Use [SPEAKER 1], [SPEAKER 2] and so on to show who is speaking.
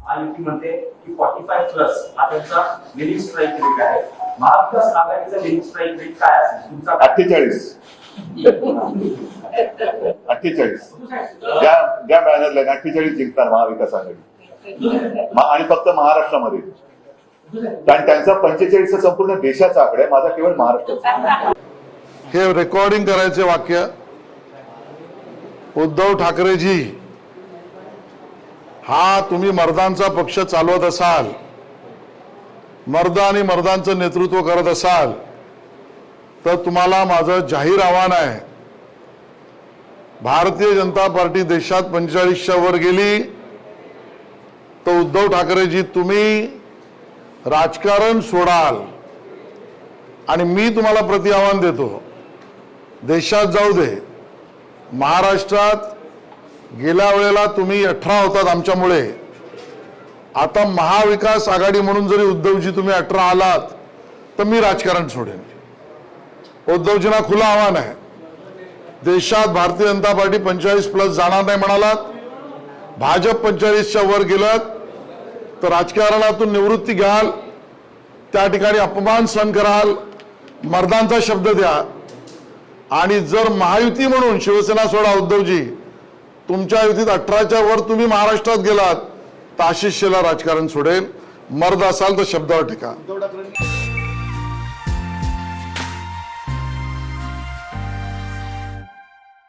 [SPEAKER 1] महायुती म्हणते की 45+ हा त्यांचा लिमिट स्ट्राईक रेट आहे. महाविकास आघाडीचा लिमिट स्ट्राईक रेट काय असेल तुमचा?
[SPEAKER 2] 48 ज्या बॅनरला 48 जिंकणार महाविकास आघाडी आणि फक्त महाराष्ट्रामध्ये. कारण त्यांचा 45 संपूर्ण देशाचा आकडा आहे, माझा केवळ महाराष्ट्राचा.
[SPEAKER 3] हे रेकॉर्डिंग करायचे वाक्य, उद्धव ठाकरेजी हा तुम्ही मर्दांचा पक्ष चालवत असाल, मर्द आणि मर्दांचं नेतृत्व करत असाल, तर तुम्हाला माझं जाहीर आव्हान आहे, भारतीय जनता पार्टी देशात 45च्या वर गेली तर उद्धव ठाकरेजी तुम्ही राजकारण सोडाल. आणि मी तुम्हाला प्रति आव्हान देतो, देशात जाऊ दे, महाराष्ट्रात गेल्या वेळेला तुम्ही 18 होतात आमच्यामुळे, आता महाविकास आघाडी म्हणून जरी उद्धवजी तुम्ही 18 आलात तर मी राजकारण सोडेन. उद्धवजींना खुलं आव्हान आहे, देशात भारतीय जनता पार्टी 45+ जाणार नाही म्हणालात, भाजप 45च्या वर गेलात तर राजकारणातून निवृत्ती घ्याल, त्या ठिकाणी अपमान सहन कराल, मर्दांचा शब्द द्या. आणि जर महायुती म्हणून शिवसेना सोडा उद्धवजी, तुमच्या युतीत 18च्या वर तुम्ही महाराष्ट्रात गेलात तर आशिष शेलार राजकारण सोडेल. मर्द असाल तर शब्दावर टिका.